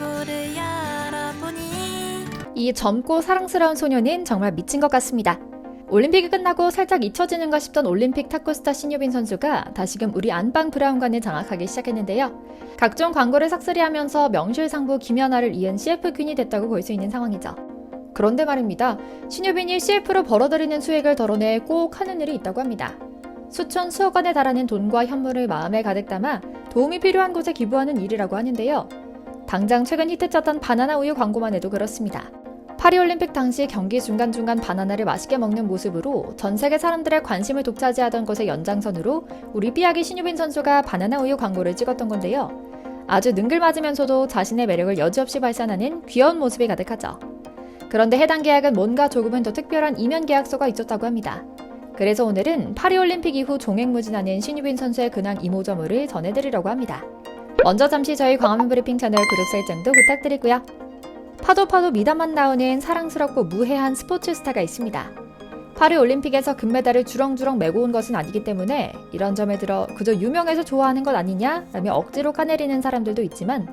얼굴을 열어보니 이 젊고 사랑스러운 소녀는 정말 미친 것 같습니다. 올림픽이 끝나고 살짝 잊혀지는가 싶던 올림픽 탁구스타 신유빈 선수가 다시금 우리 안방 브라운관을 장악하기 시작했는데요. 각종 광고를 삭스리하면서 명실상부 김연아를 이은 CF 퀸이 됐다고 볼 수 있는 상황이죠. 그런데 말입니다. 신유빈이 CF로 벌어들이는 수익을 덜어내 꼭 하는 일이 있다고 합니다. 수천 수억 원에 달하는 돈과 현물을 마음에 가득 담아 도움이 필요한 곳에 기부하는 일이라고 하는데요. 당장 최근 히트쳤던 바나나 우유 광고만 해도 그렇습니다. 파리올림픽 당시 경기 중간중간 바나나를 맛있게 먹는 모습으로 전 세계 사람들의 관심을 독차지하던 것의 연장선으로 우리 삐약이 신유빈 선수가 바나나 우유 광고를 찍었던 건데요. 아주 능글맞으면서도 자신의 매력을 여지없이 발산하는 귀여운 모습이 가득하죠. 그런데 해당 계약은 뭔가 조금은 더 특별한 이면 계약서가 있었다고 합니다. 그래서 오늘은 파리올림픽 이후 종횡무진하는 신유빈 선수의 근황 이모저모를 전해드리려고 합니다. 먼저 잠시 저희 광화문 브리핑 채널 구독 설정도 부탁드리고요. 파도 미담만 나오는 사랑스럽고 무해한 스포츠 스타가 있습니다. 파리올림픽에서 금메달을 주렁주렁 메고 온 것은 아니기 때문에 이런 점에 들어 그저 유명해서 좋아하는 것 아니냐 라며 억지로 까내리는 사람들도 있지만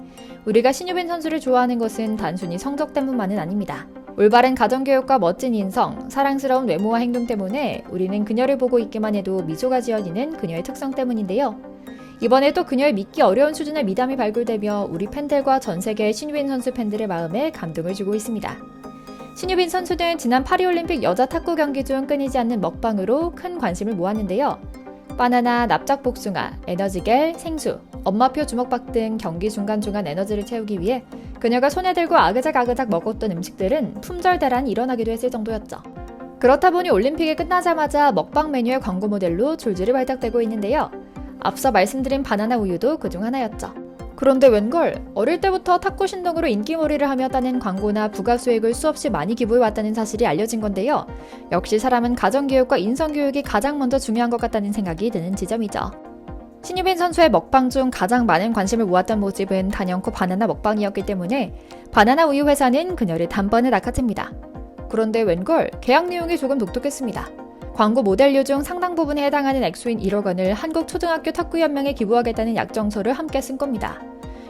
우리가 신유빈 선수를 좋아하는 것은 단순히 성적 때문만은 아닙니다. 올바른 가정교육과 멋진 인성, 사랑스러운 외모와 행동 때문에 우리는 그녀를 보고 있기만 해도 미소가 지어지는 그녀의 특성 때문인데요. 이번에 또 그녀의 믿기 어려운 수준의 미담이 발굴되며 우리 팬들과 전 세계의 신유빈 선수 팬들의 마음에 감동을 주고 있습니다. 신유빈 선수는 지난 파리올림픽 여자 탁구 경기 중 끊이지 않는 먹방으로 큰 관심을 모았는데요. 바나나, 납작복숭아, 에너지겔, 생수, 엄마표 주먹밥 등 경기 중간중간 에너지를 채우기 위해 그녀가 손에 들고 아그작아그작 먹었던 음식들은 품절대란이 일어나기도 했을 정도였죠. 그렇다 보니 올림픽이 끝나자마자 먹방 메뉴의 광고 모델로 줄줄이 발탁되고 있는데요. 앞서 말씀드린 바나나 우유도 그중 하나였죠. 그런데 웬걸 어릴 때부터 탁구 신동으로 인기몰이를 하며 따낸 광고나 부가수익을 수없이 많이 기부해왔다는 사실이 알려진 건데요. 역시 사람은 가정교육과 인성교육이 가장 먼저 중요한 것 같다는 생각이 드는 지점이죠. 신유빈 선수의 먹방 중 가장 많은 관심을 모았던 모집은 단연코 바나나 먹방이었기 때문에 바나나 우유 회사는 그녀를 단번에 낚아챕니다. 그런데 웬걸 계약 내용이 조금 독특했습니다. 광고 모델료 중 상당 부분에 해당하는 액수인 1억 원을 한국초등학교 탁구연맹에 기부하겠다는 약정서를 함께 쓴 겁니다.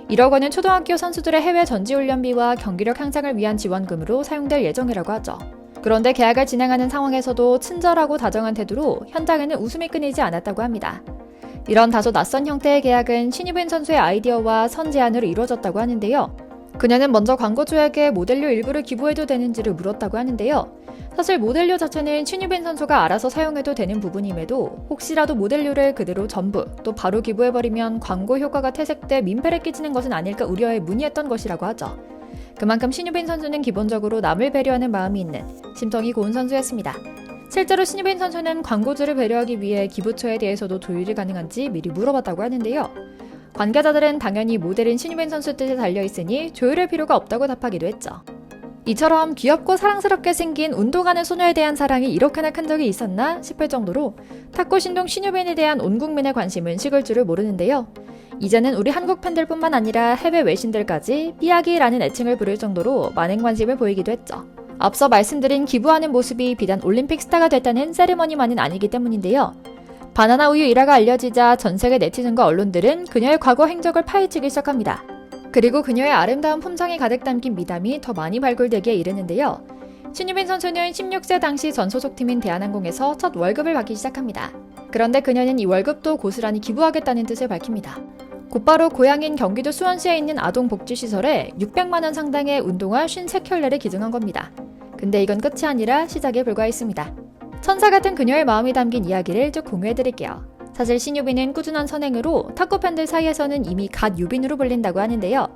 1억 원은 초등학교 선수들의 해외 전지훈련비와 경기력 향상을 위한 지원금으로 사용될 예정이라고 하죠. 그런데 계약을 진행하는 상황에서도 친절하고 다정한 태도로 현장에는 웃음이 끊이지 않았다고 합니다. 이런 다소 낯선 형태의 계약은 신유빈 선수의 아이디어와 선제안으로 이루어졌다고 하는데요. 그녀는 먼저 광고주에게 모델료 일부를 기부해도 되는지를 물었다고 하는데요. 사실 모델료 자체는 신유빈 선수가 알아서 사용해도 되는 부분임에도 혹시라도 모델료를 그대로 전부 또 바로 기부해버리면 광고 효과가 퇴색돼 민폐를 끼치는 것은 아닐까 우려해 문의했던 것이라고 하죠. 그만큼 신유빈 선수는 기본적으로 남을 배려하는 마음이 있는 심성이 고운 선수였습니다. 실제로 신유빈 선수는 광고주를 배려하기 위해 기부처에 대해서도 조율이 가능한지 미리 물어봤다고 하는데요. 관계자들은 당연히 모델인 신유빈 선수 뜻에 달려있으니 조율할 필요가 없다고 답하기도 했죠. 이처럼 귀엽고 사랑스럽게 생긴 운동하는 소녀에 대한 사랑이 이렇게나 큰 적이 있었나 싶을 정도로 탁구 신동 신유빈에 대한 온 국민의 관심은 식을 줄을 모르는데요. 이제는 우리 한국 팬들뿐만 아니라 해외 외신들까지 삐약이라는 애칭을 부를 정도로 많은 관심을 보이기도 했죠. 앞서 말씀드린 기부하는 모습이 비단 올림픽 스타가 됐다는 세리머니만은 아니기 때문인데요. 바나나 우유 일화가 알려지자 전 세계 네티즌과 언론들은 그녀의 과거 행적을 파헤치기 시작합니다. 그리고 그녀의 아름다운 품성이 가득 담긴 미담이 더 많이 발굴되기에 이르는데요. 신유빈 선수는 16세 당시 전 소속팀인 대한항공에서 첫 월급을 받기 시작합니다. 그런데 그녀는 이 월급도 고스란히 기부하겠다는 뜻을 밝힙니다. 곧바로 고향인 경기도 수원시에 있는 아동복지시설에 600만 원 상당의 운동화 53켤레를 기증한 겁니다. 근데 이건 끝이 아니라 시작에 불과했습니다. 천사 같은 그녀의 마음이 담긴 이야기를 쭉 공유해드릴게요. 사실 신유빈은 꾸준한 선행으로 탁구 팬들 사이에서는 이미 갓 유빈으로 불린다고 하는데요.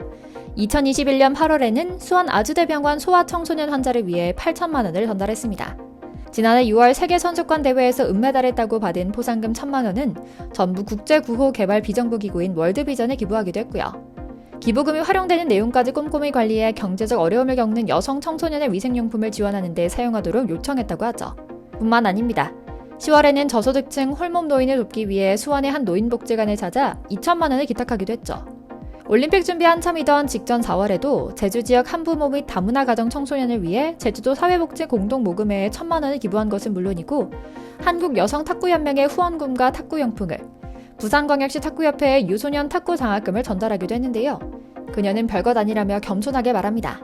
2021년 8월에는 수원 아주대병원 소아청소년 환자를 위해 8천만 원을 전달했습니다. 지난해 6월 세계선수권 대회에서 은메달을 따고 받은 포상금 1,000만 원은 전부 국제구호 개발 비정부 기구인 월드비전에 기부하기도 했고요. 기부금이 활용되는 내용까지 꼼꼼히 관리해 경제적 어려움을 겪는 여성 청소년의 위생용품을 지원하는 데 사용하도록 요청했다고 하죠. 뿐만 아닙니다. 10월에는 저소득층 홀몸 노인을 돕기 위해 수원의 한 노인복지관을 찾아 2천만 원을 기탁하기도 했죠. 올림픽 준비 한참이던 직전 4월에도 제주 지역 한부모 및 다문화 가정 청소년을 위해 제주도 사회복지 공동모금회에 1,000만 원을 기부한 것은 물론이고 한국여성탁구연맹의 후원금과 탁구용품을 부산광역시 탁구협회에 유소년 탁구 장학금을 전달하기도 했는데요. 그녀는 별것 아니라며 겸손하게 말합니다.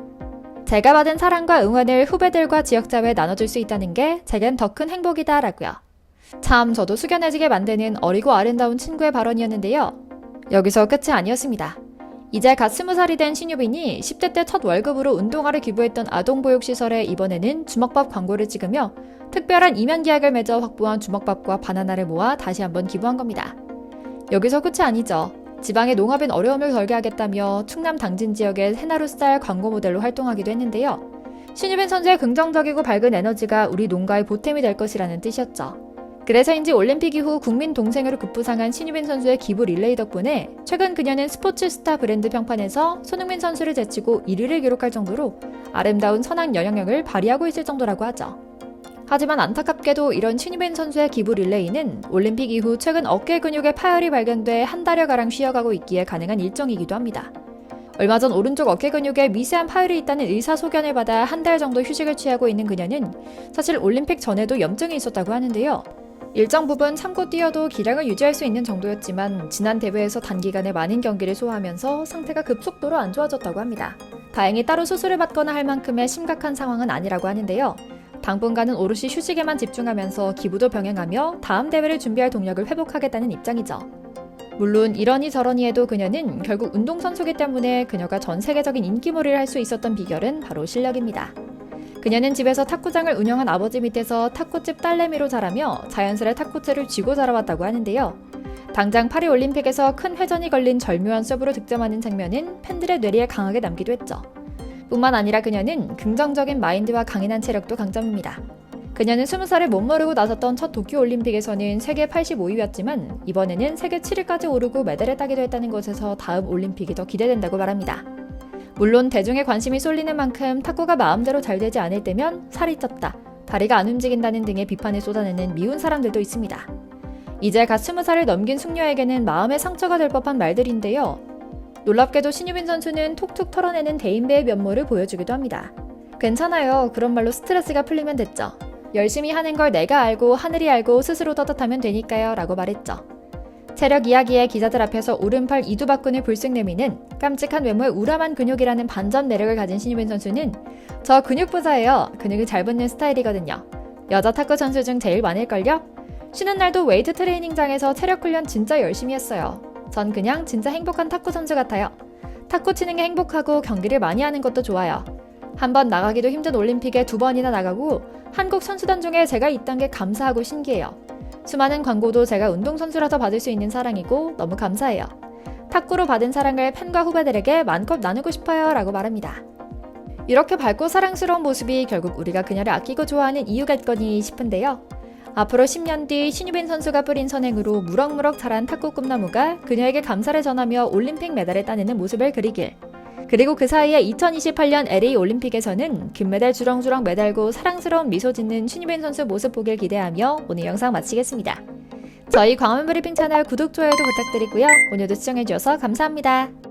제가 받은 사랑과 응원을 후배들과 지역자회에 나눠줄 수 있다는 게 제겐 더 큰 행복이다 라고요. 참 저도 숙연해지게 만드는 어리고 아름다운 친구의 발언이었는데요. 여기서 끝이 아니었습니다. 이제 갓 20살이 된 신유빈이 10대 때 첫 월급으로 운동화를 기부했던 아동보육시설에 이번에는 주먹밥 광고를 찍으며 특별한 이면 계약을 맺어 확보한 주먹밥과 바나나를 모아 다시 한번 기부한 겁니다. 여기서 끝이 아니죠. 지방의 농업인 어려움을 덜게 하겠다며 충남 당진 지역의 해나루 쌀 광고 모델로 활동하기도 했는데요. 신유빈 선수의 긍정적이고 밝은 에너지가 우리 농가의 보탬이 될 것이라는 뜻이었죠. 그래서인지 올림픽 이후 국민 동생으로 급부상한 신유빈 선수의 기부 릴레이 덕분에 최근 그녀는 스포츠 스타 브랜드 평판에서 손흥민 선수를 제치고 1위를 기록할 정도로 아름다운 선한 영향력을 발휘하고 있을 정도라고 하죠. 하지만 안타깝게도 이런 신유빈 선수의 기부 릴레이는 올림픽 이후 최근 어깨 근육에 파열이 발견돼 한 달여가량 쉬어가고 있기에 가능한 일정이기도 합니다. 얼마 전 오른쪽 어깨 근육에 미세한 파열이 있다는 의사소견을 받아 한 달 정도 휴식을 취하고 있는 그녀는 사실 올림픽 전에도 염증이 있었다고 하는데요. 일정 부분 참고 뛰어도 기량을 유지할 수 있는 정도였지만 지난 대회에서 단기간에 많은 경기를 소화하면서 상태가 급속도로 안 좋아졌다고 합니다. 다행히 따로 수술을 받거나 할 만큼의 심각한 상황은 아니라고 하는데요. 당분간은 오롯이 휴식에만 집중하면서 기부도 병행하며 다음 대회를 준비할 동력을 회복하겠다는 입장이죠. 물론 이러니 저러니 해도 그녀는 결국 운동선수기 때문에 그녀가 전 세계적인 인기몰이를 할 수 있었던 비결은 바로 실력입니다. 그녀는 집에서 탁구장을 운영한 아버지 밑에서 탁구집 딸내미로 자라며 자연스레 탁구채를 쥐고 자라왔다고 하는데요. 당장 파리올림픽에서 큰 회전이 걸린 절묘한 서브로 득점하는 장면은 팬들의 뇌리에 강하게 남기도 했죠. 뿐만 아니라 그녀는 긍정적인 마인드와 강인한 체력도 강점입니다. 그녀는 20살에 못모르고 나섰던 첫 도쿄올림픽에서는 세계 85위였지만 이번에는 세계 7위까지 오르고 메달을 따기도 했다는 것에서 다음 올림픽이 더 기대된다고 말합니다. 물론 대중의 관심이 쏠리는 만큼 탁구가 마음대로 잘 되지 않을 때면 살이 쪘다, 다리가 안 움직인다는 등의 비판을 쏟아내는 미운 사람들도 있습니다. 이제 갓 20살을 넘긴 숙녀에게는 마음의 상처가 될 법한 말들인데요. 놀랍게도 신유빈 선수는 톡톡 털어내는 대인배의 면모를 보여주기도 합니다. 괜찮아요. 그런 말로 스트레스가 풀리면 됐죠. 열심히 하는 걸 내가 알고 하늘이 알고 스스로 떳떳하면 되니까요 라고 말했죠. 체력 이야기에 기자들 앞에서 오른팔 이두박근을 불쑥 내미는 깜찍한 외모의 우람한 근육이라는 반전 매력을 가진 신유빈 선수는 저 근육 부자예요. 근육이 잘 붙는 스타일이거든요. 여자 탁구 선수 중 제일 많을걸요? 쉬는 날도 웨이트 트레이닝장에서 체력 훈련 진짜 열심히 했어요. 전 그냥 진짜 행복한 탁구 선수 같아요. 탁구 치는 게 행복하고 경기를 많이 하는 것도 좋아요. 한 번 나가기도 힘든 올림픽에 2번이나 나가고 한국 선수단 중에 제가 있단 게 감사하고 신기해요. 수많은 광고도 제가 운동선수라서 받을 수 있는 사랑이고 너무 감사해요. 탁구로 받은 사랑을 팬과 후배들에게 마음껏 나누고 싶어요 라고 말합니다. 이렇게 밝고 사랑스러운 모습이 결국 우리가 그녀를 아끼고 좋아하는 이유겠거니 싶은데요. 앞으로 10년 뒤 신유빈 선수가 뿌린 선행으로 무럭무럭 자란 탁구 꿈나무가 그녀에게 감사를 전하며 올림픽 메달을 따내는 모습을 그리길. 그리고 그 사이에 2028년 LA 올림픽에서는 금메달 주렁주렁 매달고 사랑스러운 미소 짓는 신유빈 선수 모습 보길 기대하며 오늘 영상 마치겠습니다. 저희 광화문 브리핑 채널 구독, 좋아요도 부탁드리고요. 오늘도 시청해주셔서 감사합니다.